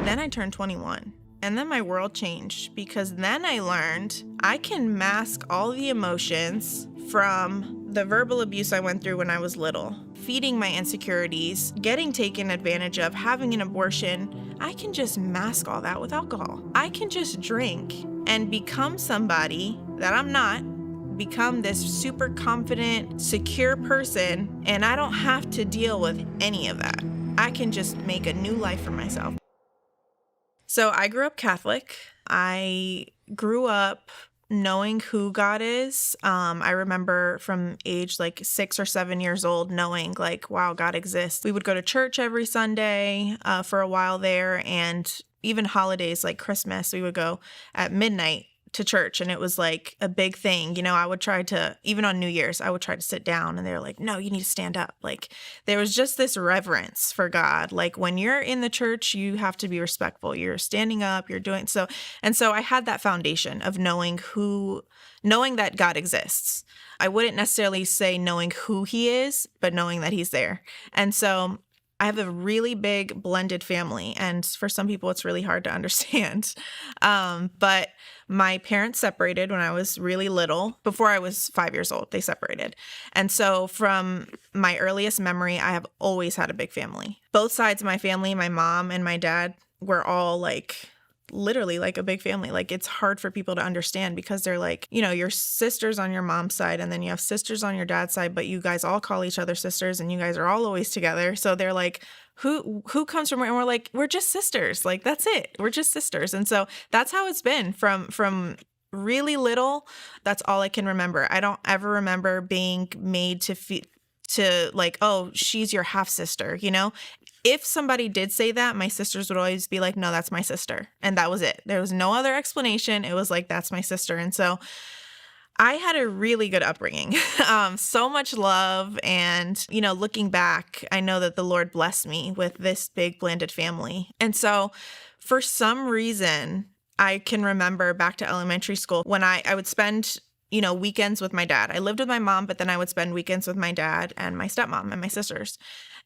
Then I turned 21. And then my world changed because then I learned I can mask all the emotions from the verbal abuse I went through when I was little, feeding my insecurities, getting taken advantage of, having an abortion. I can just mask all that with alcohol. I can just drink and become somebody that I'm not, become this super confident, secure person, and I don't have to deal with any of that. I can just make a new life for myself. So I grew up Catholic. I grew up knowing who God is. I remember from age like 6 or 7 years old knowing like, wow, God exists. We would go to church every Sunday for a while there, and even holidays like Christmas, we would go at midnight to church, and it was like a big thing. You know, I would try to, even on New Year's, I would try to sit down, and they're like, no, you need to stand up. Like there was just this reverence for God. Like when you're in the church, you have to be respectful. You're standing up, you're doing so. And so I had that foundation of knowing that God exists. I wouldn't necessarily say knowing who he is, but knowing that he's there. And so I have a really big blended family, and for some people, it's really hard to understand. But my parents separated when I was really little. Before I was 5 years old, they separated. And so from my earliest memory, I have always had a big family. Both sides of my family, my mom and my dad, were all like literally like a big family. Like it's hard for people to understand because they're like, you know, your sisters on your mom's side and then you have sisters on your dad's side, but you guys all call each other sisters and you guys are all always together. So they're like, who comes from where? And we're like, we're just sisters. Like that's it. We're just sisters. And so that's how it's been from really little. That's all I can remember. I don't ever remember being made to like, oh, she's your half sister, you know? If somebody did say that, my sisters would always be like, no, that's my sister. And that was it. There was no other explanation. It was like, that's my sister. And so I had a really good upbringing, so much love. And, you know, looking back, I know that the Lord blessed me with this big blended family. And so for some reason, I can remember back to elementary school when I would spend, you know, weekends with my dad. I lived with my mom, but then I would spend weekends with my dad and my stepmom and my sisters.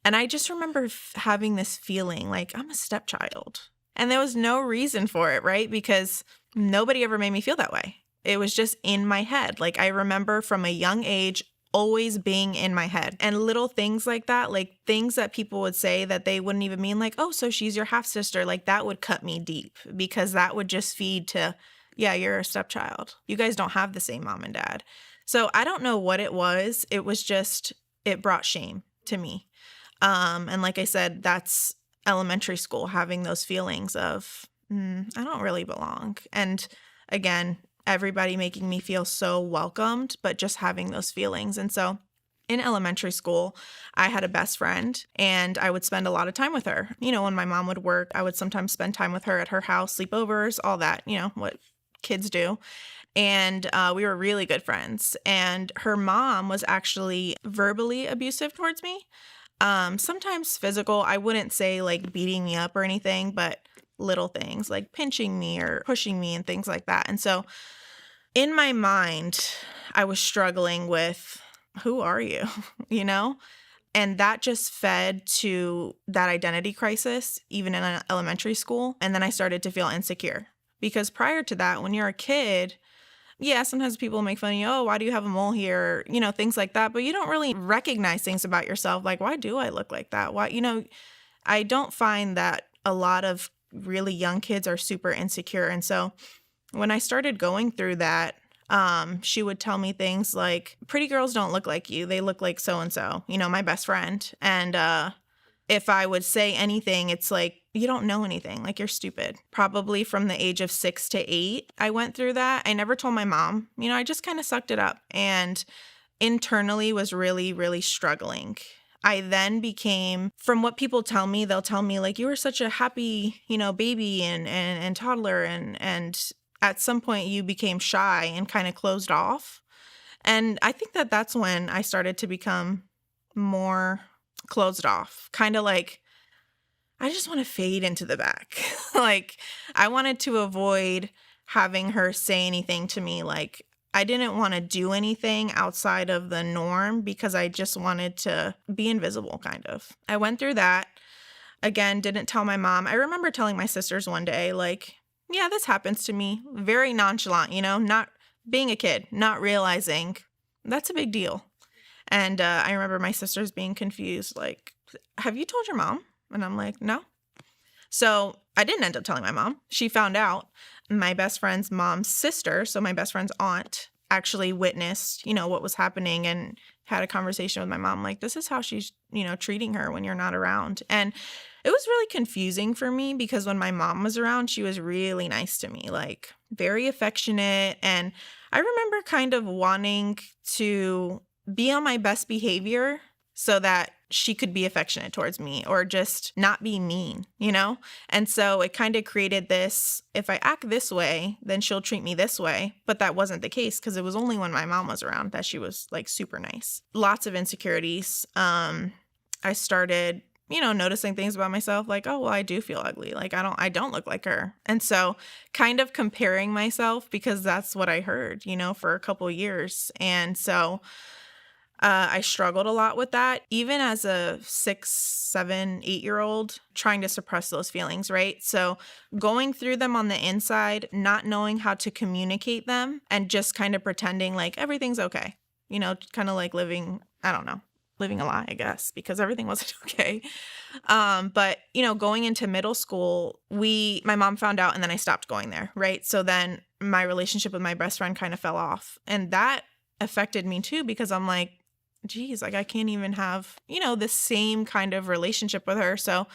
And I just remember having this feeling like I'm a stepchild. And there was no reason for it, right? Because nobody ever made me feel that way. It was just in my head. Like I remember from a young age always being in my head. And little things like that, like things that people would say that they wouldn't even mean, like, oh, so she's your half sister. Like that would cut me deep because that would just feed to, yeah, you're a stepchild. You guys don't have the same mom and dad. So I don't know what it was. It was just, it brought shame to me. And like I said, that's elementary school, having those feelings of, I don't really belong. And again, everybody making me feel so welcomed, but just having those feelings. And so in elementary school, I had a best friend and I would spend a lot of time with her. You know, when my mom would work, I would sometimes spend time with her at her house, sleepovers, all that, you know, what kids do. And we were really good friends. And her mom was actually verbally abusive towards me. Sometimes physical. I wouldn't say like beating me up or anything, but little things like pinching me or pushing me and things like that. And so in my mind, I was struggling with, who are you? You know? And that just fed to that identity crisis, even in elementary school. And then I started to feel insecure because prior to that, when you're a kid, yeah, sometimes people make fun of you. Oh, why do you have a mole here? You know, things like that. But you don't really recognize things about yourself. Like, why do I look like that? Why, you know, I don't find that a lot of really young kids are super insecure. And so when I started going through that, she would tell me things like, pretty girls don't look like you. They look like so-and-so, you know, my best friend. And if I would say anything, it's like, you don't know anything. Like, you're stupid. Probably from the age of 6 to 8, I went through that. I never told my mom. You know, I just kind of sucked it up and internally was really, really struggling. I then became, from what people tell me, they'll tell me like, you were such a happy, you know, baby and toddler. And at some point you became shy and kind of closed off. And I think that that's when I started to become more closed off, kind of like, I just want to fade into the back. Like I wanted to avoid having her say anything to me. Like I didn't want to do anything outside of the norm because I just wanted to be invisible, kind of. I went through that. Again, didn't tell my mom. I remember telling my sisters one day, like, yeah, this happens to me. Very nonchalant, not being a kid, not realizing that's a big deal. And I remember my sisters being confused, like, have you told your mom? And I'm like, no. So I didn't end up telling my mom. She found out. My best friend's mom's sister, so my best friend's aunt, actually witnessed, what was happening and had a conversation with my mom, like, this is how she's, treating her when you're not around. And it was really confusing for me because when my mom was around, she was really nice to me, like very affectionate. And I remember kind of wanting to be on my best behavior so that she could be affectionate towards me or just not be mean, And so it kind of created this, if I act this way, then she'll treat me this way. But that wasn't the case because it was only when my mom was around that she was like super nice. Lots of insecurities. I started, noticing things about myself like, oh, well, I do feel ugly. Like I don't look like her. And so kind of comparing myself because that's what I heard, for a couple years. And so I struggled a lot with that, even as a 6, 7, 8-year-old, trying to suppress those feelings, right? So going through them on the inside, not knowing how to communicate them and just kind of pretending like everything's okay, kind of like living a lie, I guess, because everything wasn't okay. But, going into middle school, my mom found out and then I stopped going there, right? So then my relationship with my best friend kind of fell off. And that affected me too, because I'm like, geez, like I can't even have, the same kind of relationship with her. So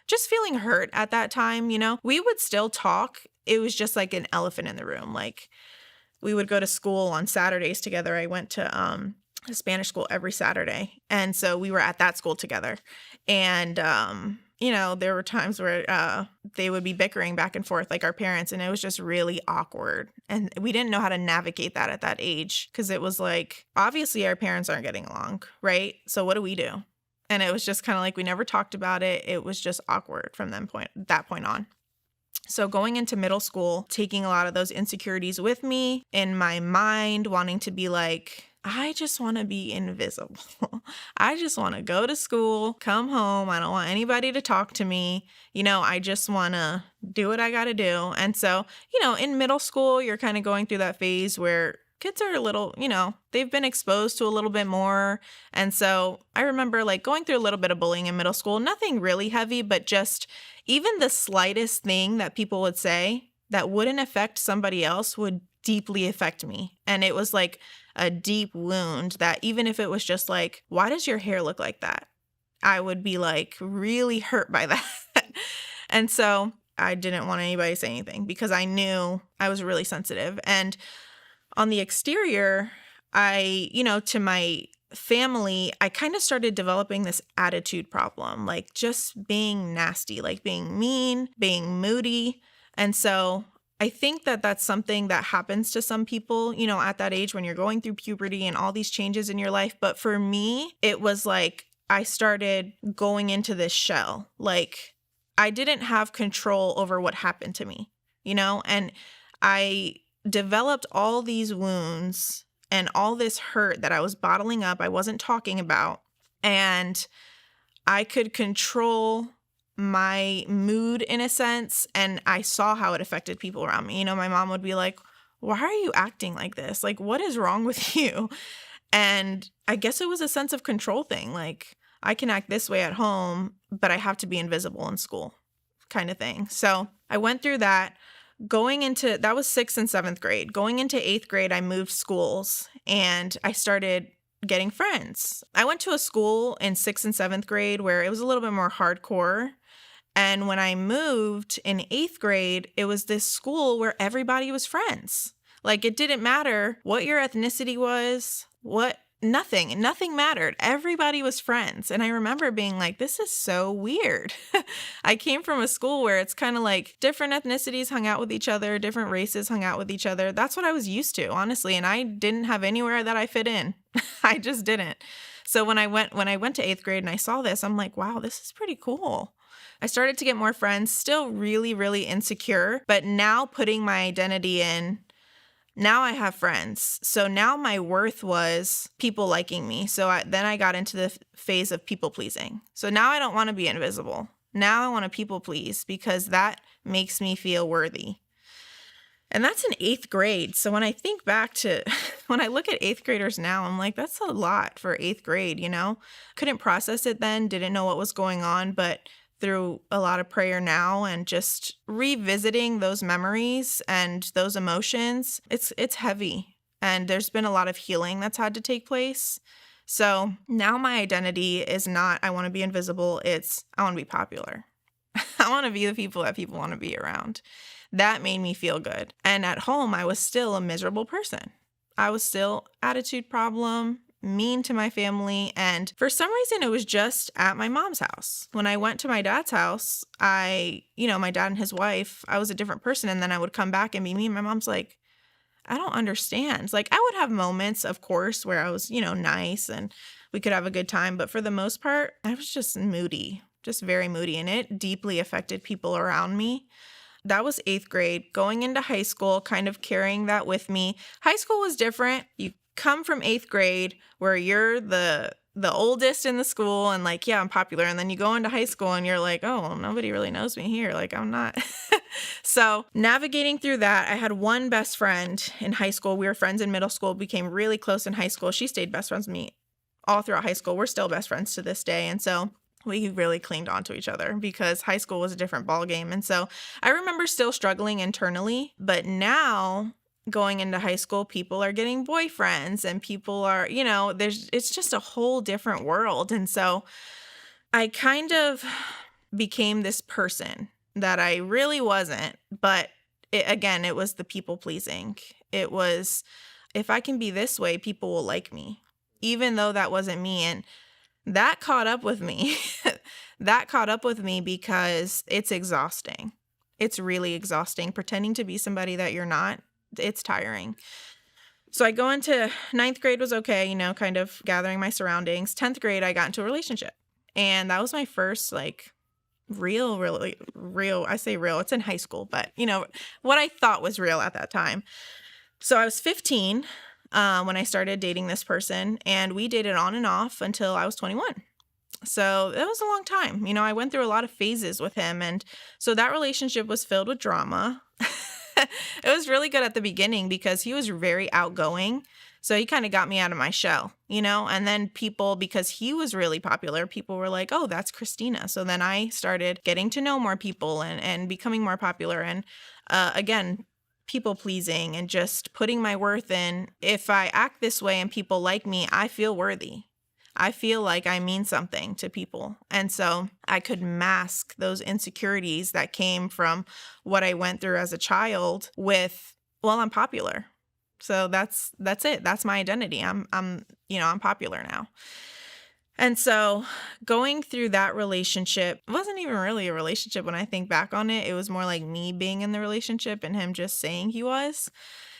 just feeling hurt at that time, we would still talk. It was just like an elephant in the room. Like we would go to school on Saturdays together. I went to a Spanish school every Saturday. And so we were at that school together. And, there were times where they would be bickering back and forth like our parents. And it was just really awkward. And we didn't know how to navigate that at that age because it was like, obviously our parents aren't getting along, right? So what do we do? And it was just kind of like we never talked about it. It was just awkward from that point on. So going into middle school, taking a lot of those insecurities with me in my mind, wanting to be like, I just want to be invisible. I just want to go to school, come home. I don't want anybody to talk to me. I just want to do what I got to do. And so, in middle school, you're kind of going through that phase where kids are a little, they've been exposed to a little bit more. And so I remember like going through a little bit of bullying in middle school, nothing really heavy, but just even the slightest thing that people would say that wouldn't affect somebody else would deeply affect me. And it was like a deep wound that even if it was just like, why does your hair look like that? I would be like really hurt by that. And so I didn't want anybody to say anything because I knew I was really sensitive. And on the exterior, to my family, I kind of started developing this attitude problem, like just being nasty, like being mean, being moody. And so I think that that's something that happens to some people, at that age when you're going through puberty and all these changes in your life. But for me, it was like I started going into this shell. Like I didn't have control over what happened to me, and I developed all these wounds and all this hurt that I was bottling up, I wasn't talking about, and I could control my mood in a sense, and I saw how it affected people around me. My mom would be like, why are you acting like this? Like, what is wrong with you? And I guess it was a sense of control thing. Like, I can act this way at home, but I have to be invisible in school kind of thing. So I went through that. That was 6th and 7th grade. Going into 8th grade, I moved schools and I started getting friends. I went to a school in 6th and 7th grade where it was a little bit more hardcore. And when I moved in 8th grade, it was this school where everybody was friends. Like it didn't matter what your ethnicity was, nothing mattered. Everybody was friends. And I remember being like, this is so weird. I came from a school where it's kind of like different ethnicities hung out with each other, different races hung out with each other. That's what I was used to, honestly. And I didn't have anywhere that I fit in. I just didn't. So when I went to 8th grade and I saw this, I'm like, wow, this is pretty cool. I started to get more friends, still really, really insecure, but now putting my identity in, now I have friends. So now my worth was people liking me. So then I got into the phase of people pleasing. So now I don't want to be invisible. Now I want to people please because that makes me feel worthy. And that's in 8th grade. So when I think back to when I look at 8th graders now, I'm like, that's a lot for 8th grade, Couldn't process it then, didn't know what was going on, but through a lot of prayer now and just revisiting those memories and those emotions, it's heavy. And there's been a lot of healing that's had to take place. So now my identity is not I want to be invisible, it's I want to be popular. I want to be the people that people want to be around. That made me feel good. And at home, I was still a miserable person. I was still attitude problem, mean to my family. And for some reason, it was just at my mom's house. When I went to my dad's house, my dad and his wife, I was a different person. And then I would come back and be me. And my mom's like, I don't understand. Like, I would have moments, of course, where I was, nice and we could have a good time. But for the most part, I was just moody, just very moody. And it deeply affected people around me. That was 8th grade. Going into high school, kind of carrying that with me. High school was different. You come from 8th grade where you're the oldest in the school and like, yeah, I'm popular. And then you go into high school and you're like, oh, well, nobody really knows me here. Like, I'm not. So navigating through that, I had one best friend in high school. We were friends in middle school, became really close in high school. She stayed best friends with me all throughout high school. We're still best friends to this day. And so we really clinged onto each other because high school was a different ballgame. And so I remember still struggling internally, but now going into high school, people are getting boyfriends and people are, it's just a whole different world. And so I kind of became this person that I really wasn't, but it was the people pleasing. It was, if I can be this way, people will like me, even though that wasn't me. And that caught up with me. That caught up with me because it's exhausting. It's really exhausting. Pretending to be somebody that you're not, it's tiring. So I go into 9th grade was okay, kind of gathering my surroundings. 10th grade, I got into a relationship. And that was my first, really real. I say real, it's in high school, but, what I thought was real at that time. So I was 15 when I started dating this person, and we dated on and off until I was 21. So that was a long time. I went through a lot of phases with him. And so that relationship was filled with drama. It was really good at the beginning because he was very outgoing. So he kind of got me out of my shell, and then people, because he was really popular, people were like, oh, that's Christina. So then I started getting to know more people and becoming more popular. And again, people pleasing and just putting my worth in. If I act this way and people like me, I feel worthy. I feel like I mean something to people. And so I could mask those insecurities that came from what I went through as a child with, well, I'm popular. So that's it. That's my identity. I'm popular now. And so going through that relationship, it wasn't even really a relationship when I think back on it. It was more like me being in the relationship and him just saying he was.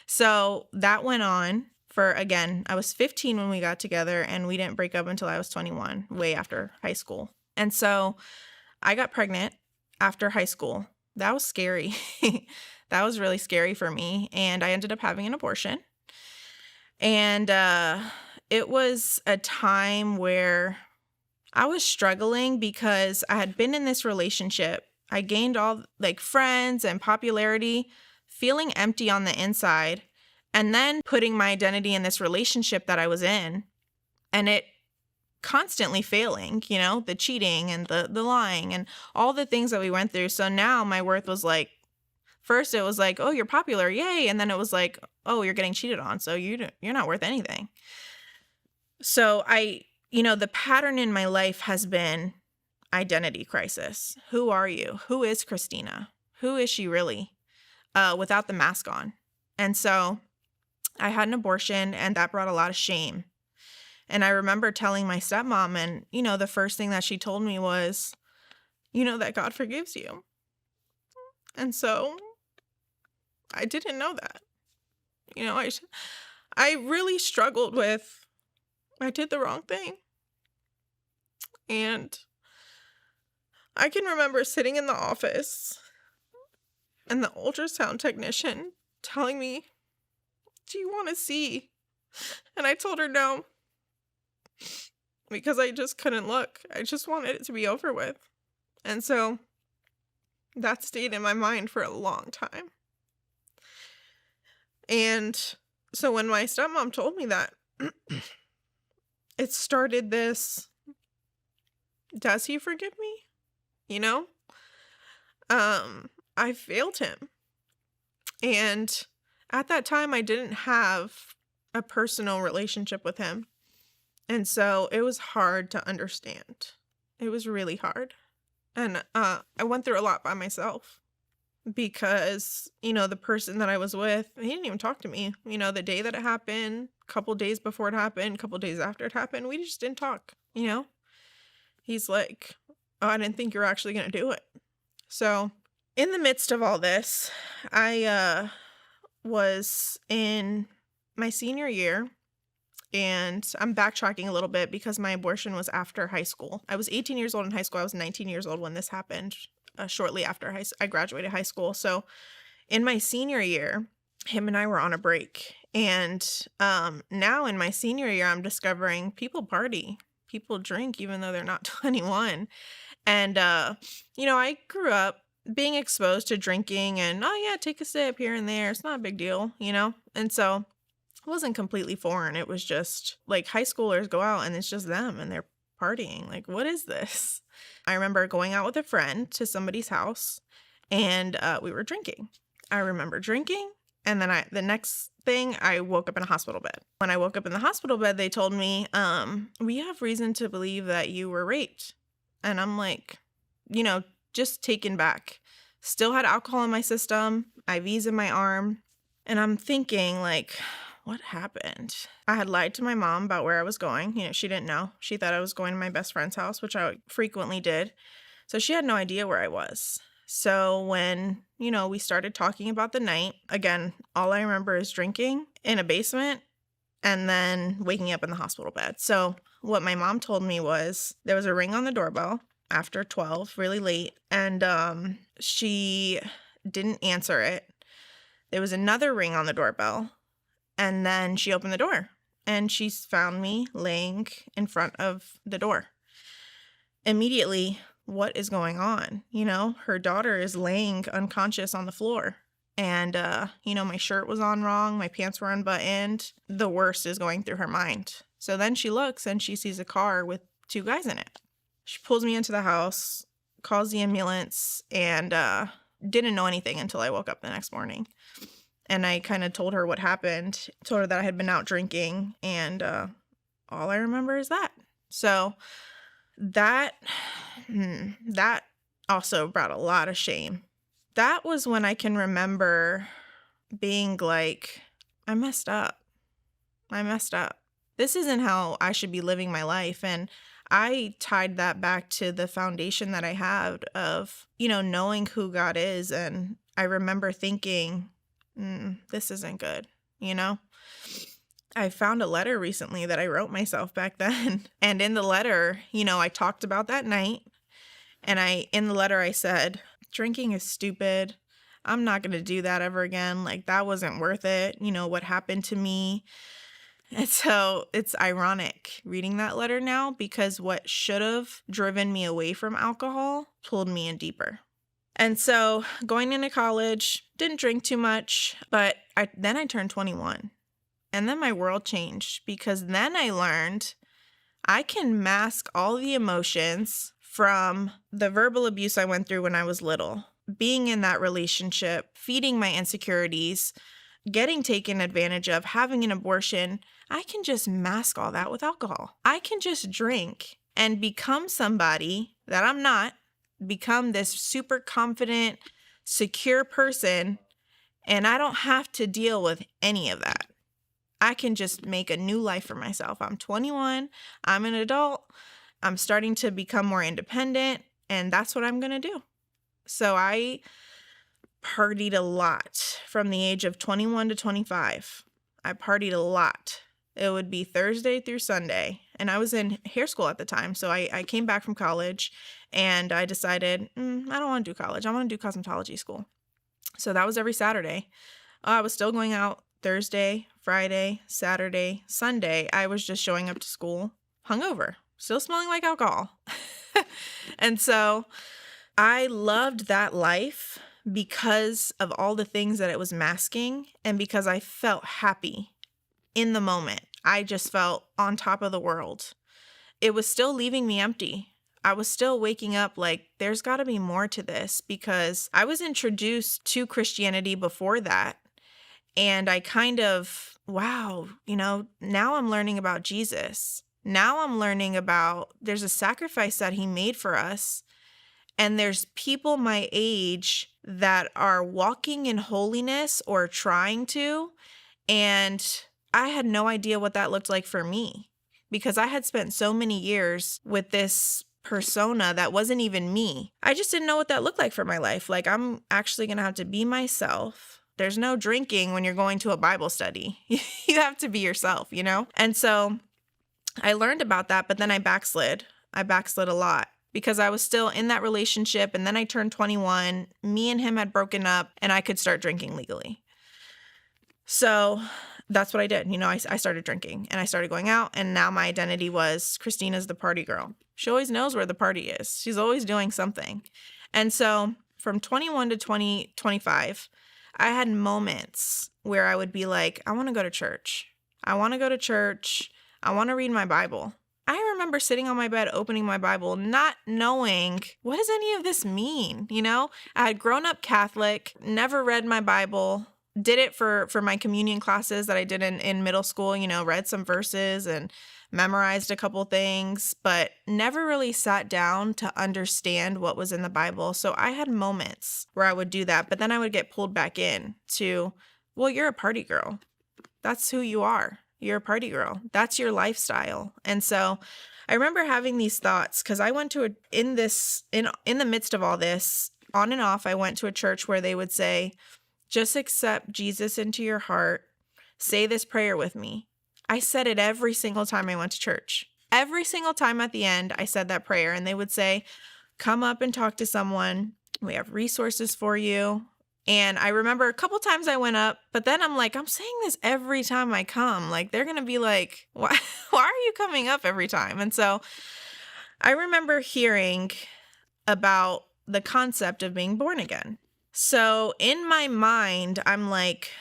So that went on for, again, I was 15 when we got together and we didn't break up until I was 21, way after high school. And so I got pregnant after high school. That was scary. That was really scary for me. And I ended up having an abortion. And it was a time where I was struggling because I had been in this relationship. I gained all friends and popularity, feeling empty on the inside, and then putting my identity in this relationship that I was in, and it constantly failing, the cheating and the lying and all the things that we went through. So now my worth was first it was oh, you're popular, yay. And then it was oh, you're getting cheated on, so you're not worth anything. So the pattern in my life has been identity crisis. Who are you? Who is Christina? Who is she really? Without the mask on. And so I had an abortion, and that brought a lot of shame. And I remember telling my stepmom, and, the first thing that she told me was, that God forgives you. And so I didn't know that. I really struggled with, I did the wrong thing. And I can remember sitting in the office and the ultrasound technician telling me, do you want to see? And I told her no, because I just couldn't look. I just wanted it to be over with. And so that stayed in my mind for a long time. And so when my stepmom told me that, it started this, does he forgive me? You know? I failed him. And at that time, I didn't have a personal relationship with him. And so it was hard to understand. It was really hard. And I went through a lot by myself because, the person that I was with, he didn't even talk to me. The day that it happened, a couple days before it happened, a couple days after it happened, we just didn't talk, He's like, oh, I didn't think you were actually going to do it. So in the midst of all this, I was in my senior year, and I'm backtracking a little bit because my abortion was after high school. I was 18 years old in high school. I was 19 years old when this happened, shortly after I graduated high school. So in my senior year, him and I were on a break. And now in my senior year, I'm discovering people party. People drink even though they're not 21. And, I grew up being exposed to drinking and, oh yeah, take a sip here and there. It's not a big deal, And so it wasn't completely foreign. It was just like high schoolers go out and it's just them and they're partying. Like, what is this? I remember going out with a friend to somebody's house and we were drinking. I remember drinking. And then the next thing, I woke up in a hospital bed. When I woke up in the hospital bed, they told me, we have reason to believe that you were raped. And I'm like, just taken back. Still had alcohol in my system, IVs in my arm. And I'm thinking, like, what happened? I had lied to my mom about where I was going. She didn't know. She thought I was going to my best friend's house, which I frequently did. So she had no idea where I was. So when, we started talking about the night, again, all I remember is drinking in a basement and then waking up in the hospital bed. So what my mom told me was there was a ring on the doorbell after 12, really late, and she didn't answer it. There was another ring on the doorbell, and then she opened the door, and she found me laying in front of the door. Immediately, what is going on? Her daughter is laying unconscious on the floor. And, my shirt was on wrong. My pants were unbuttoned. The worst is going through her mind. So then she looks and she sees a car with 2 guys in it. She pulls me into the house, calls the ambulance, and didn't know anything until I woke up the next morning. And I kind of told her what happened, told her that I had been out drinking, and all I remember is that. So that also brought a lot of shame. That was when I can remember being like, I messed up. This isn't how I should be living my life. And I tied that back to the foundation that I had of, knowing who God is. And I remember thinking, this isn't good, I found a letter recently that I wrote myself back then. And in the letter, I talked about that night. And in the letter, I said, drinking is stupid. I'm not going to do that ever again. Like, that wasn't worth it. What happened to me. And so it's ironic reading that letter now because what should have driven me away from alcohol pulled me in deeper. And so going into college, didn't drink too much, but then I turned 21. And then my world changed because then I learned I can mask all the emotions from the verbal abuse I went through when I was little, being in that relationship, feeding my insecurities, getting taken advantage of, having an abortion. I can just mask all that with alcohol. I can just drink and become somebody that I'm not, become this super confident, secure person, and I don't have to deal with any of that. I can just make a new life for myself. I'm 21, I'm an adult, I'm starting to become more independent, and that's what I'm going to do. So I partied a lot from the age of 21 to 25. I partied a lot. It would be Thursday through Sunday, and I was in hair school at the time, so I came back from college, and I decided, I don't want to do college. I want to do cosmetology school. So that was every Saturday. I was still going out Thursday, Friday, Saturday, Sunday. I was just showing up to school hungover, still smelling like alcohol. And so I loved that life because of all the things that it was masking and because I felt happy in the moment. I just felt on top of the world. It was still leaving me empty. I was still waking up like, there's got to be more to this, because I was introduced to Christianity before that. And I kind of, wow, now I'm learning about Jesus. Now I'm learning about there's a sacrifice that he made for us. And there's people my age that are walking in holiness or trying to. And I had no idea what that looked like for me, because I had spent so many years with this persona that wasn't even me. I just didn't know what that looked like for my life. Like, I'm actually going to have to be myself. There's no drinking when you're going to a Bible study. You have to be yourself, And so I learned about that, but then I backslid. I backslid a lot because I was still in that relationship. And then I turned 21. Me and him had broken up and I could start drinking legally. So that's what I did. I started drinking and I started going out, and now my identity was Christina's the party girl. She always knows where the party is. She's always doing something. And so from 21 to 25, I had moments where I would be like, I want to go to church. I want to go to church. I want to read my Bible. I remember sitting on my bed, opening my Bible, not knowing, what does any of this mean? I had grown up Catholic, never read my Bible. Did it for my communion classes that I did in middle school, read some verses and memorized a couple things, but never really sat down to understand what was in the Bible. So I had moments where I would do that, but then I would get pulled back in to, well, you're a party girl. That's who you are. You're a party girl. That's your lifestyle. And so I remember having these thoughts because I went to in the midst of all this, on and off, I went to a church where they would say, just accept Jesus into your heart. Say this prayer with me. I said it every single time I went to church. Every single time at the end, I said that prayer, and they would say, come up and talk to someone. We have resources for you. And I remember a couple times I went up, but then I'm like, I'm saying this every time I come. Like, they're going to be like, why are you coming up every time? And so I remember hearing about the concept of being born again. So in my mind, I'm like,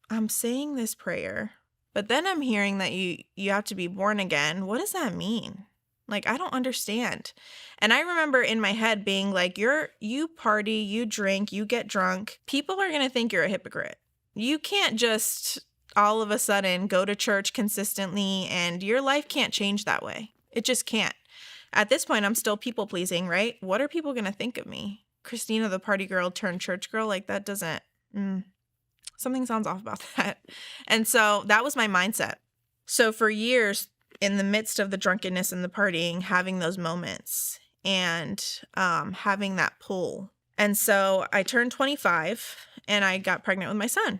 I'm saying this prayer, but then I'm hearing that you have to be born again. What does that mean? Like, I don't understand. And I remember in my head being like, you party, you drink, you get drunk. People are going to think you're a hypocrite. You can't just all of a sudden go to church consistently, and your life can't change that way. It just can't. At this point, I'm still people pleasing, right? What are people going to think of me? Christina, the party girl turned church girl, like that doesn't, something sounds off about that. And so that was my mindset. So for years, in the midst of the drunkenness and the partying, having those moments and having that pull. And so I turned 25 and I got pregnant with my son.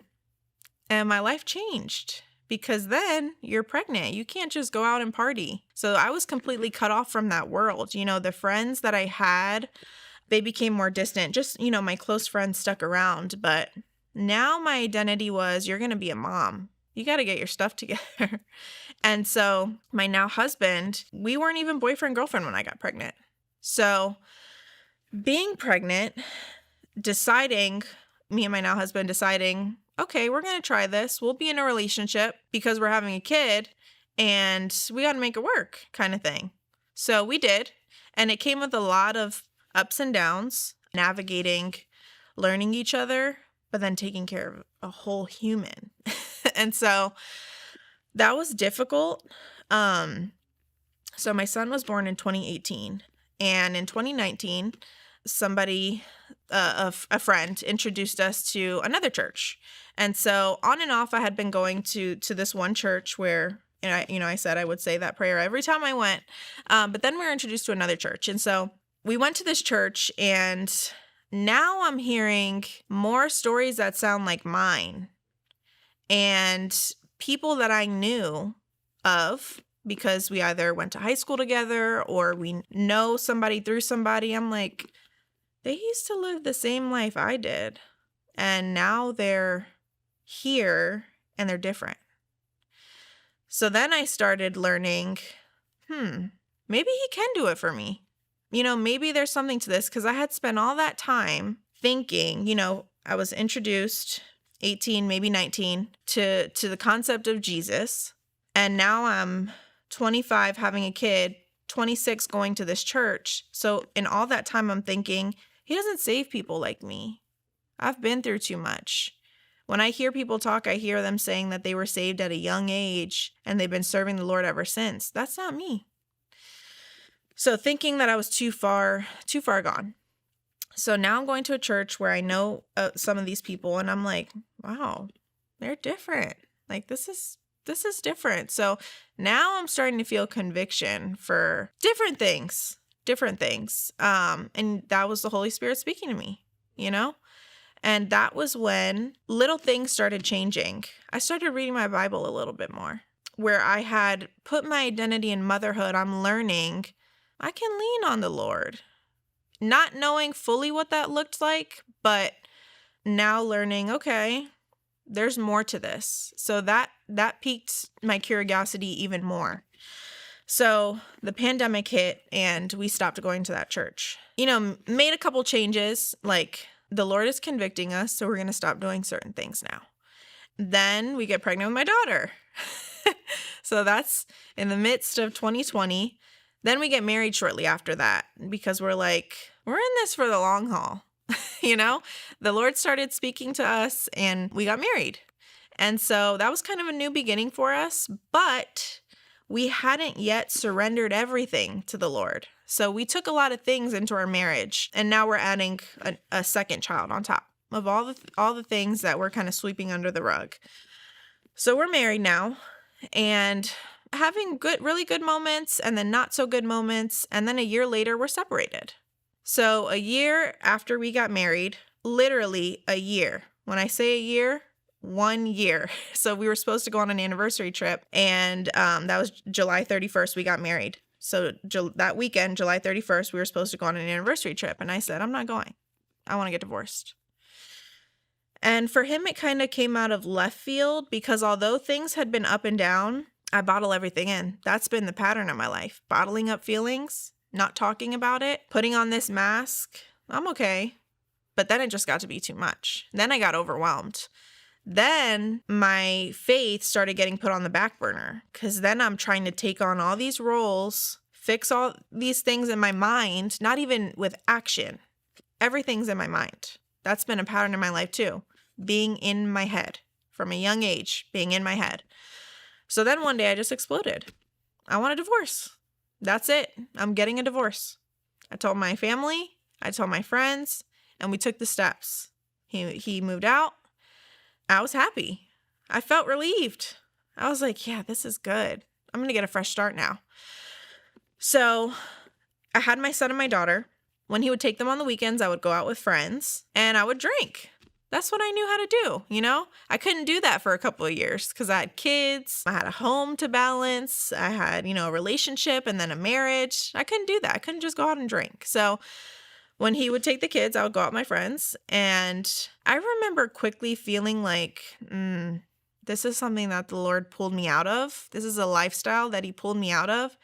And my life changed because then you're pregnant. You can't just go out and party. So I was completely cut off from that world. The friends that I had, they became more distant. Just, my close friends stuck around. But now my identity was, you're going to be a mom. You got to get your stuff together. And so my now husband, we weren't even boyfriend, girlfriend when I got pregnant. So being pregnant, me and my now husband deciding, okay, we're going to try this. We'll be in a relationship because we're having a kid and we got to make it work kind of thing. So we did. And it came with a lot of ups and downs, navigating, learning each other, but then taking care of a whole human. And so that was difficult. So my son was born in 2018, and in 2019, somebody, a friend, introduced us to another church. And so on and off, I had been going to this one church where, I said I would say that prayer every time I went. But then we were introduced to another church. And so we went to this church, and now I'm hearing more stories that sound like mine, and people that I knew of because we either went to high school together or we know somebody through somebody. I'm like, they used to live the same life I did, and now they're here and they're different. So then I started learning, maybe he can do it for me. maybe there's something to this, because I had spent all that time thinking, I was introduced 18, maybe 19 to the concept of Jesus. And now I'm 25 having a kid, 26 going to this church. So in all that time, I'm thinking, he doesn't save people like me. I've been through too much. When I hear people talk, I hear them saying that they were saved at a young age and they've been serving the Lord ever since. That's not me. So thinking that I was too far gone. So now I'm going to a church where I know some of these people, and I'm like, wow, they're different. Like, this is different. So now I'm starting to feel conviction for different things. And that was the Holy Spirit speaking to me, And that was when little things started changing. I started reading my Bible a little bit more, where I had put my identity in motherhood. I'm learning I can lean on the Lord, not knowing fully what that looked like, but now learning, okay, there's more to this. So that piqued my curiosity even more. So the pandemic hit and we stopped going to that church. Made a couple changes, like the Lord is convicting us, so we're going to stop doing certain things now. Then we get pregnant with my daughter. So that's in the midst of 2020. Then we get married shortly after that, because we're like, we're in this for the long haul. The Lord started speaking to us and we got married. And so that was kind of a new beginning for us, but we hadn't yet surrendered everything to the Lord. So we took a lot of things into our marriage, and now we're adding a second child on top of all the things that we're kind of sweeping under the rug. So we're married now and having really good moments and then not so good moments. And then a year later, we're separated. So a year after we got married, literally a year. When I say a year, 1 year. So we were supposed to go on an anniversary trip, and that was July 31st, we got married. So that weekend, July 31st, we were supposed to go on an anniversary trip. And I said, I'm not going. I want to get divorced. And for him, it kind of came out of left field, because although things had been up and down, I bottle everything in. That's been the pattern of my life. Bottling up feelings, not talking about it, putting on this mask. I'm okay. But then it just got to be too much. Then I got overwhelmed. Then my faith started getting put on the back burner, because then I'm trying to take on all these roles, fix all these things in my mind, not even with action. Everything's in my mind. That's been a pattern in my life too. Being in my head from a young age, being in my head. So then one day I just exploded. I want a divorce. That's it. I'm getting a divorce. I told my family, I told my friends, and we took the steps. He moved out. I was happy. I felt relieved. I was like, yeah, this is good. I'm going to get a fresh start now. So I had my son and my daughter. When he would take them on the weekends, I would go out with friends and I would drink. That's what I knew how to do, I couldn't do that for a couple of years because I had kids. I had a home to balance. I had, a relationship and then a marriage. I couldn't do that. I couldn't just go out and drink. So when he would take the kids, I would go out with my friends. And I remember quickly feeling like, this is something that the Lord pulled me out of. This is a lifestyle that he pulled me out of.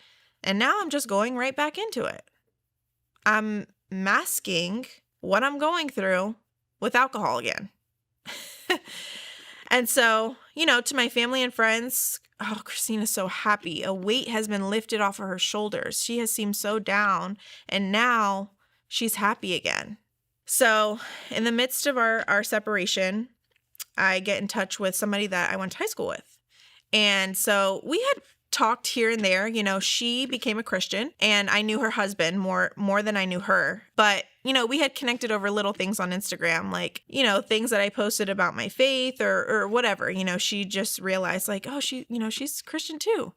And now I'm just going right back into it. I'm masking what I'm going through with alcohol again. And so, to my family and friends, oh, Christina's so happy. A weight has been lifted off of her shoulders. She has seemed so down, and now she's happy again. So in the midst of our separation, I get in touch with somebody that I went to high school with. And so we had talked here and there. She became a Christian and I knew her husband more than I knew her. But, we had connected over little things on Instagram, like, things that I posted about my faith or whatever. She just realized like, oh, she's Christian too.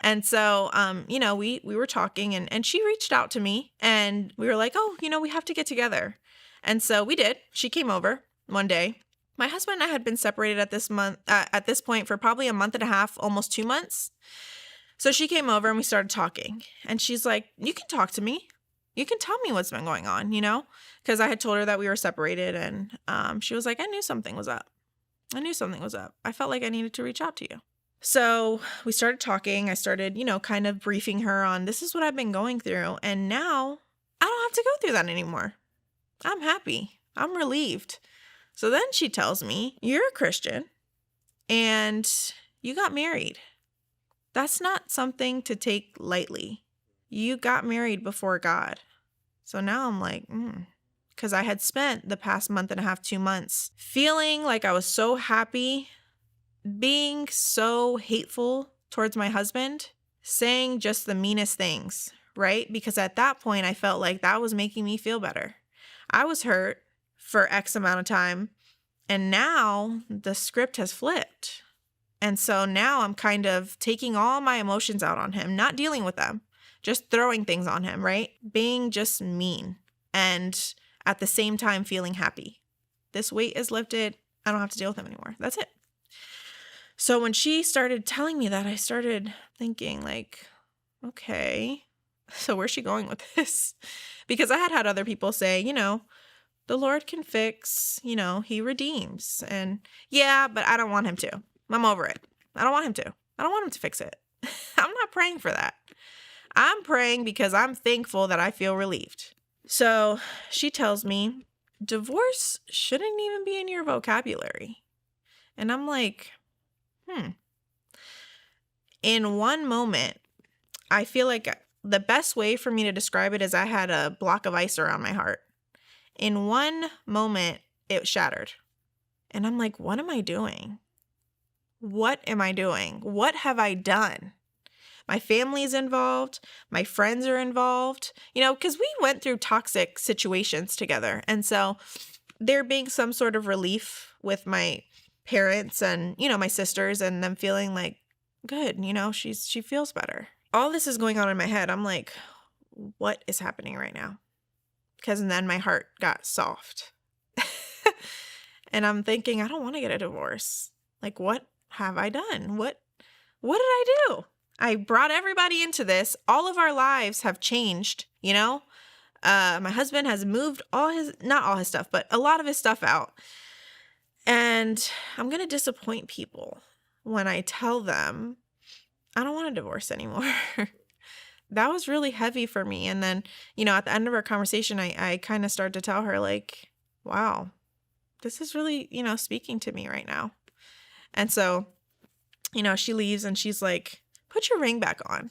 And so, we were talking and she reached out to me and we were like, oh, we have to get together. And so we did. She came over one day. My husband and I had been separated at this point for probably a month and a half, almost 2 months. So she came over and we started talking and she's like, you can talk to me. You can tell me what's been going on, because I had told her that we were separated and she was like, I knew something was up. I felt like I needed to reach out to you. So we started talking. I started, kind of briefing her on this is what I've been going through. And now I don't have to go through that anymore. I'm happy. I'm relieved. So then she tells me, you're a Christian and you got married. That's not something to take lightly. You got married before God. So now I'm like, because I had spent the past month and a half, 2 months, feeling like I was so happy, being so hateful towards my husband, saying just the meanest things, right? Because at that point, I felt like that was making me feel better. I was hurt for X amount of time, and now the script has flipped. And so now I'm kind of taking all my emotions out on him, not dealing with them, just throwing things on him, right? Being just mean and at the same time feeling happy. This weight is lifted. I don't have to deal with him anymore. That's it. So when she started telling me that, I started thinking like, okay, so where's she going with this? Because I had other people say, the Lord can fix, he redeems. And yeah, but I don't want him to. I'm over it. I don't want him to. I don't want him to fix it. I'm not praying for that. I'm praying because I'm thankful that I feel relieved. So she tells me, divorce shouldn't even be in your vocabulary. And I'm like, In one moment, I feel like the best way for me to describe it is I had a block of ice around my heart. In one moment, it shattered. And I'm like, what am I doing? What am I doing? What have I done? My family's involved. My friends are involved, because we went through toxic situations together. And so there being some sort of relief with my parents and, my sisters and them feeling like, good, she feels better. All this is going on in my head. I'm like, what is happening right now? Because then my heart got soft. And I'm thinking, I don't want to get a divorce. Like, what have I done? What did I do? I brought everybody into this. All of our lives have changed, My husband has moved not all his stuff, but a lot of his stuff out. And I'm going to disappoint people when I tell them I don't want a divorce anymore. That was really heavy for me. And then, at the end of our conversation, I kind of started to tell her like, wow, this is really, speaking to me right now. And so, she leaves and she's like, put your ring back on.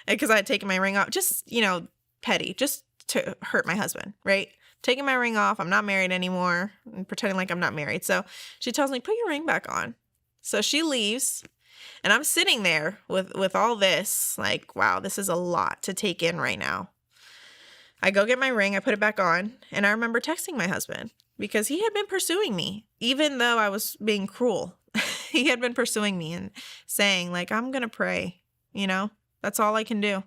Because I had taken my ring off, just, petty, just to hurt my husband, right? Taking my ring off. I'm not married anymore and pretending like I'm not married. So she tells me, put your ring back on. So she leaves and I'm sitting there with all this like, wow, this is a lot to take in right now. I go get my ring. I put it back on. And I remember texting my husband because he had been pursuing me, even though I was being cruel. He had been pursuing me and saying like, I'm going to pray, that's all I can do.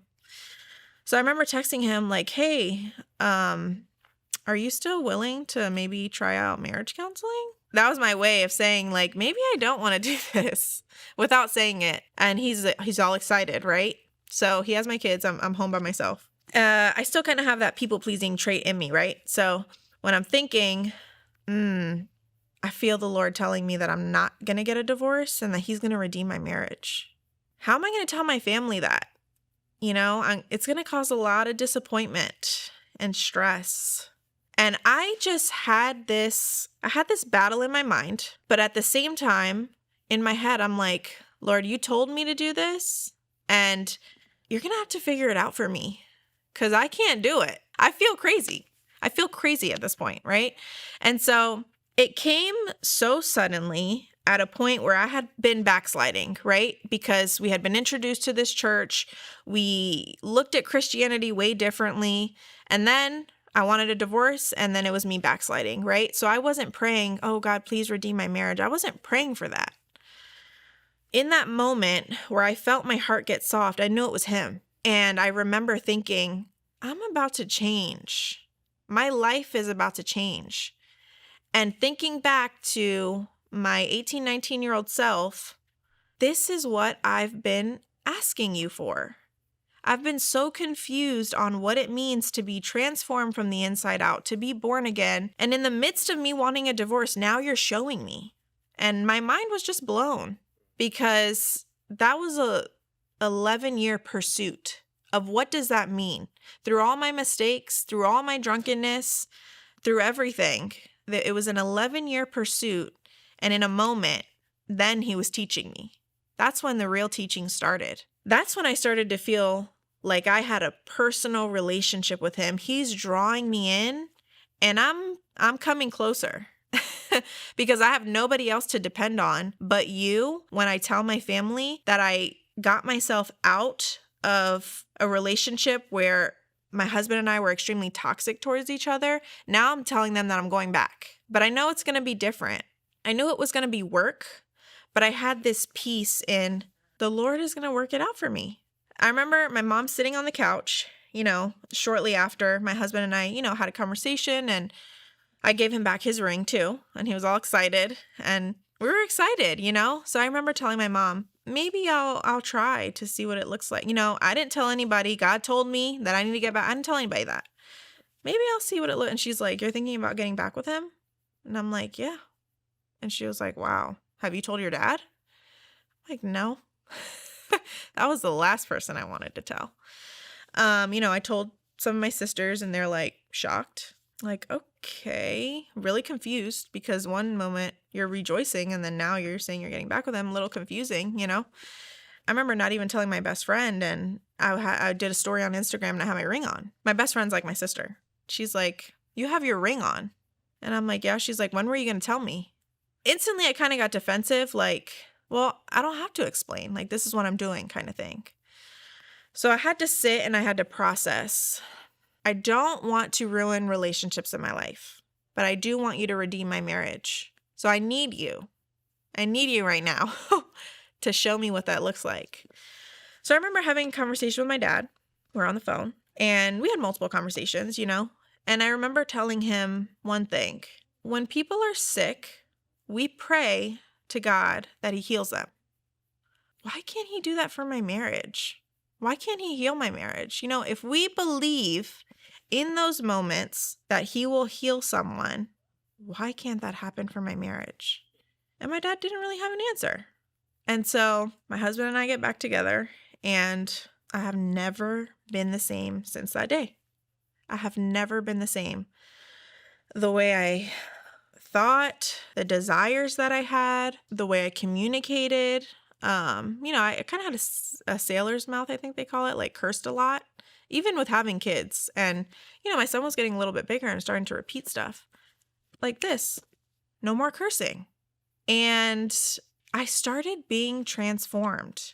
So I remember texting him like, hey, are you still willing to maybe try out marriage counseling? That was my way of saying like, maybe I don't want to do this without saying it. And he's all excited, right? So he has my kids. I'm home by myself. I still kind of have that people pleasing trait in me, right? So when I'm thinking, I feel the Lord telling me that I'm not going to get a divorce and that he's going to redeem my marriage. How am I going to tell my family that? It's going to cause a lot of disappointment and stress. And I just had this battle in my mind. But at the same time, in my head, I'm like, Lord, you told me to do this and you're going to have to figure it out for me because I can't do it. I feel crazy. I feel crazy at this point, right? And so it came so suddenly at a point where I had been backsliding, right? Because we had been introduced to this church. We looked at Christianity way differently. And then I wanted a divorce, and then it was me backsliding, right? So I wasn't praying, oh God, please redeem my marriage. I wasn't praying for that. In that moment where I felt my heart get soft, I knew it was him. And I remember thinking, I'm about to change. My life is about to change. And thinking back to my 18, 19-year-old self, this is what I've been asking you for. I've been so confused on what it means to be transformed from the inside out, to be born again. And in the midst of me wanting a divorce, now you're showing me. And my mind was just blown because that was a 11-year pursuit of what does that mean? Through all my mistakes, through all my drunkenness, through everything, it was an 11-year pursuit. And in a moment, then he was teaching me. That's when the real teaching started. That's when I started to feel like I had a personal relationship with him. He's drawing me in, and I'm coming closer because I have nobody else to depend on but you. When I tell my family that I got myself out of a relationship where my husband and I were extremely toxic towards each other, now I'm telling them that I'm going back. But I know it's going to be different. I knew it was going to be work, but I had this peace in the Lord is going to work it out for me. I remember my mom sitting on the couch, shortly after my husband and I, had a conversation, and I gave him back his ring too. And he was all excited, and we were excited, So I remember telling my mom, maybe I'll try to see what it looks like. I didn't tell anybody. God told me that I need to get back. I didn't tell anybody that. Maybe I'll see what it looks. And she's like, you're thinking about getting back with him? And I'm like, yeah. And she was like, wow, have you told your dad? I'm like, no. That was the last person I wanted to tell. I told some of my sisters, and they're like shocked. Like, okay, really confused, because one moment you're rejoicing and then now you're saying you're getting back with him. A little confusing, I remember not even telling my best friend, and I did a story on Instagram and I had my ring on. My best friend's like my sister. She's like, you have your ring on. And I'm like, yeah. She's like, when were you going to tell me? Instantly, I kind of got defensive, like, well, I don't have to explain. Like, this is what I'm doing kind of thing. So I had to sit and I had to process. I don't want to ruin relationships in my life, but I do want you to redeem my marriage. So I need you. I need you right now to show me what that looks like. So I remember having a conversation with my dad. We're on the phone, and we had multiple conversations, And I remember telling him one thing. When people are sick, we pray to God that he heals them. Why can't he do that for my marriage? Why can't he heal my marriage? If we believe in those moments that he will heal someone, why can't that happen for my marriage? And my dad didn't really have an answer. And so my husband and I get back together, and I have never been the same since that day. I have never been the same. The way I thought, the desires that I had, the way I communicated. I kind of had a sailor's mouth, I think they call it, like cursed a lot, even with having kids. And, my son was getting a little bit bigger and starting to repeat stuff like this. No more cursing. And I started being transformed.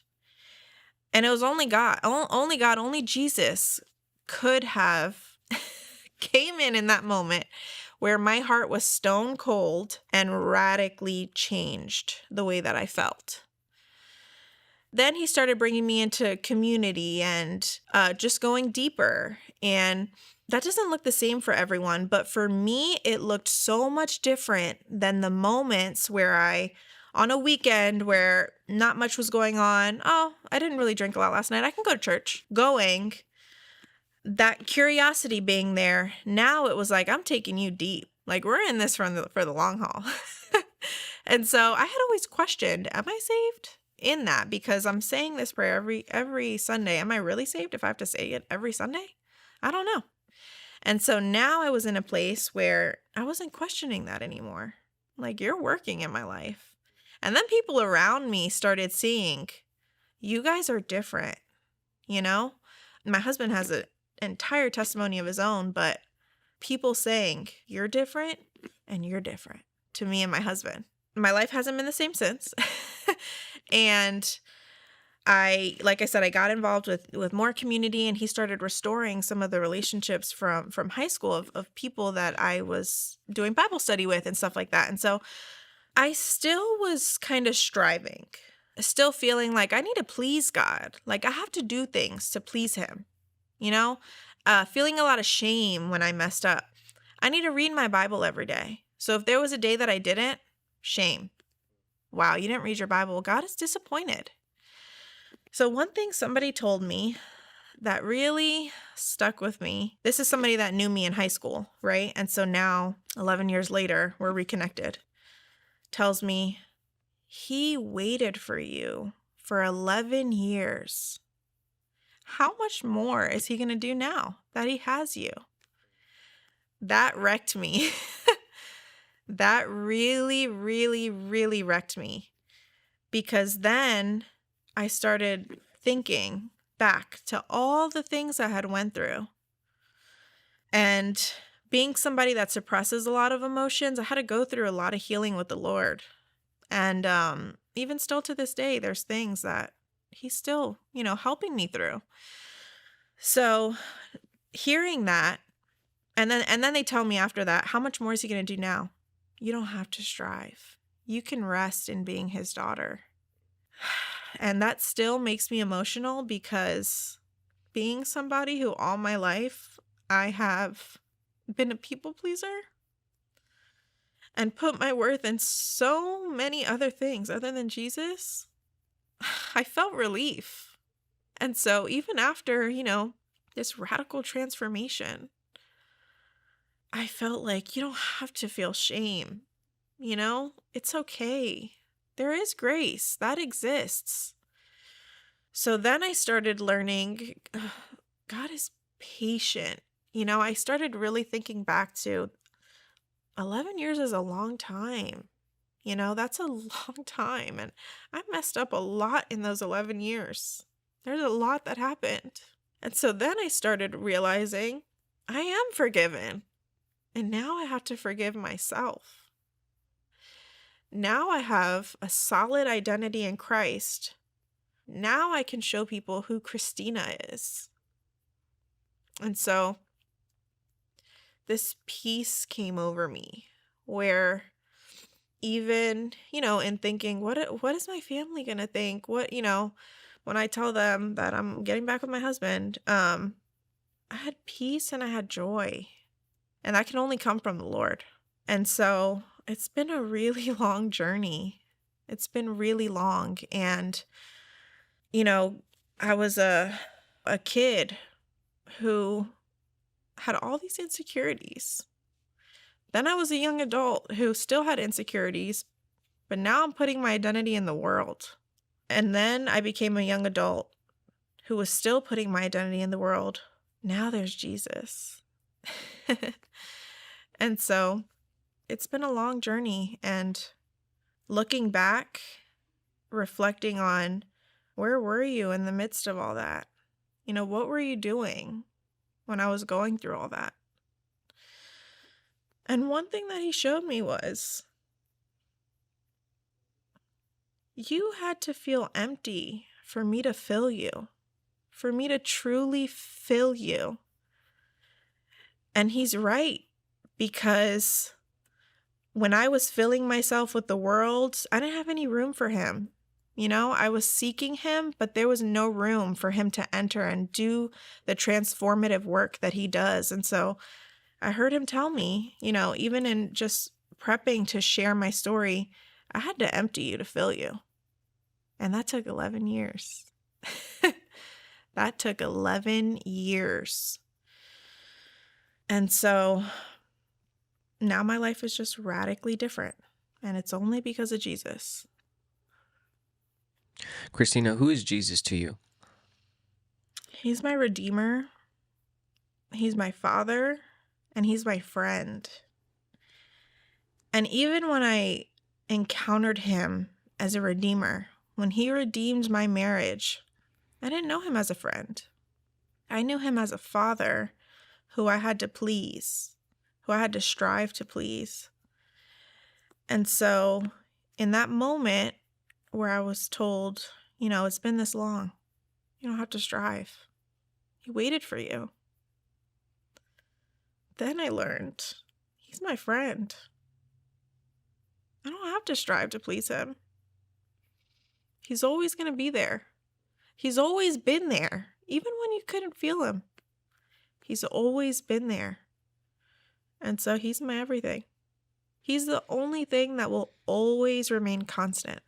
And it was only God, only Jesus could have came in that moment where my heart was stone cold and radically changed the way that I felt. Then he started bringing me into community and just going deeper. And that doesn't look the same for everyone, but for me, it looked so much different than the moments where on a weekend where not much was going on. Oh, I didn't really drink a lot last night. I can go to church. Going, that curiosity being there. Now it was like, I'm taking you deep. Like, we're in this for the long haul. And so I had always questioned, am I saved in that? Because I'm saying this prayer every Sunday. Am I really saved if I have to say it every Sunday? I don't know. And so now I was in a place where I wasn't questioning that anymore. Like, you're working in my life. And then people around me started seeing, you guys are different, My husband has an entire testimony of his own, but people saying, you're different and you're different to me and my husband. My life hasn't been the same since. And like I said, I got involved with more community, and he started restoring some of the relationships from high school of people that I was doing Bible study with and stuff like that. And so I still was kind of striving, still feeling like I need to please God. Like, I have to do things to please him, feeling a lot of shame when I messed up. I need to read my Bible every day. So if there was a day that I didn't, shame. Wow, you didn't read your Bible. God is disappointed. So one thing somebody told me that really stuck with me, this is somebody that knew me in high school, right? And so now, 11 years later, we're reconnected, tells me, he waited for you for 11 years. how much more is he going to do now that he has you? That wrecked me. That really, really, really wrecked me, because then I started thinking back to all the things I had went through. And being somebody that suppresses a lot of emotions, I had to go through a lot of healing with the Lord. And even still to this day, there's things that he's still, helping me through. So hearing that, and then they tell me after that, how much more is he going to do now? You don't have to strive. You can rest in being his daughter. And that still makes me emotional, because being somebody who all my life I have been a people pleaser and put my worth in so many other things other than Jesus, I felt relief. And so even after, this radical transformation, I felt like you don't have to feel shame. It's okay. There is grace that exists. So then I started learning God is patient. I started really thinking back to 11 years is a long time. That's a long time. And I messed up a lot in those 11 years. There's a lot that happened. And so then I started realizing I am forgiven. And now I have to forgive myself. Now I have a solid identity in Christ. Now I can show people who Christina is. And so this peace came over me, where even, in thinking, what is my family going to think? When I tell them that I'm getting back with my husband, I had peace and I had joy, and that can only come from the Lord. And so it's been a really long journey. It's been really long. And, I was a kid who had all these insecurities. Then I was a young adult who still had insecurities, but now I'm putting my identity in the world. And then I became a young adult who was still putting my identity in the world. Now there's Jesus. And so it's been a long journey, and looking back, reflecting on, where were you in the midst of all that? What were you doing when I was going through all that? And one thing that he showed me was, you had to feel empty for me to fill you, for me to truly fill you. And he's right, because when I was filling myself with the world, I didn't have any room for him. I was seeking him, but there was no room for him to enter and do the transformative work that he does. And so I heard him tell me, even in just prepping to share my story, I had to empty you to fill you. And that took 11 years. That took 11 years. And so now my life is just radically different. And it's only because of Jesus. Christina, who is Jesus to you? He's my Redeemer. He's my Father. And he's my friend. And even when I encountered him as a Redeemer, when he redeemed my marriage, I didn't know him as a friend. I knew him as a father who I had to please, who I had to strive to please. And so in that moment where I was told, it's been this long, you don't have to strive. He waited for you. Then I learned he's my friend. I don't have to strive to please him. He's always going to be there. He's always been there, even when you couldn't feel him. He's always been there. And so he's my everything. He's the only thing that will always remain constant.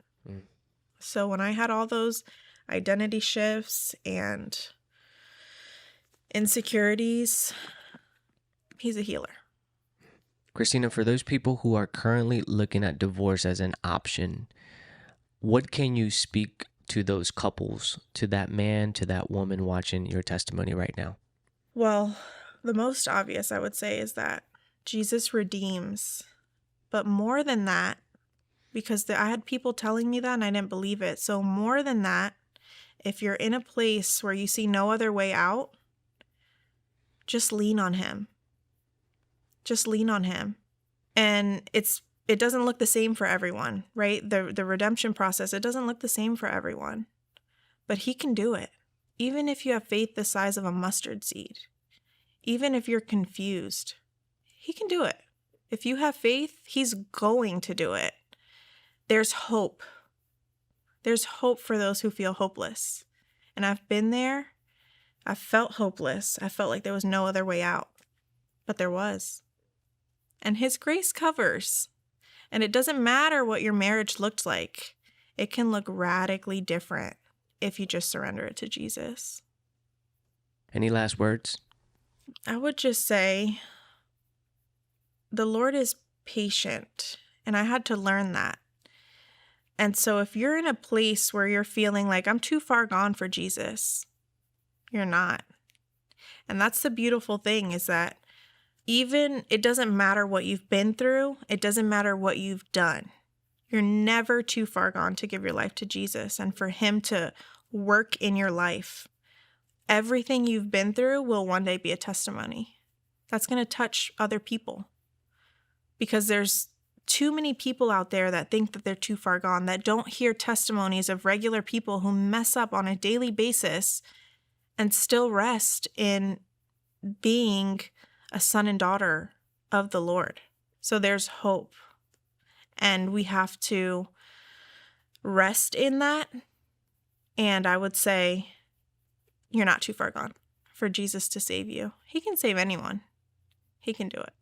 So when I had all those identity shifts and insecurities, he's a healer. Christina, for those people who are currently looking at divorce as an option, what can you speak to those couples, to that man, to that woman watching your testimony right now? Well, the most obvious I would say is that Jesus redeems. But more than that, because I had people telling me that and I didn't believe it. So more than that, if you're in a place where you see no other way out, just lean on him. Just lean on him. And it doesn't look the same for everyone, right? The redemption process, it doesn't look the same for everyone. But he can do it. Even if you have faith the size of a mustard seed, even if you're confused, he can do it. If you have faith, he's going to do it. There's hope. There's hope for those who feel hopeless. And I've been there. I felt hopeless. I felt like there was no other way out. But there was. And his grace covers. And it doesn't matter what your marriage looked like. It can look radically different if you just surrender it to Jesus. Any last words? I would just say the Lord is patient. And I had to learn that. And so if you're in a place where you're feeling like I'm too far gone for Jesus, you're not. And that's the beautiful thing, is that even it doesn't matter what you've been through. It doesn't matter what you've done. You're never too far gone to give your life to Jesus and for him to work in your life. Everything you've been through will one day be a testimony. That's going to touch other people, because there's too many people out there that think that they're too far gone, that don't hear testimonies of regular people who mess up on a daily basis and still rest in being a son and daughter of the Lord. So there's hope. And we have to rest in that. And I would say you're not too far gone for Jesus to save you. He can save anyone. He can do it.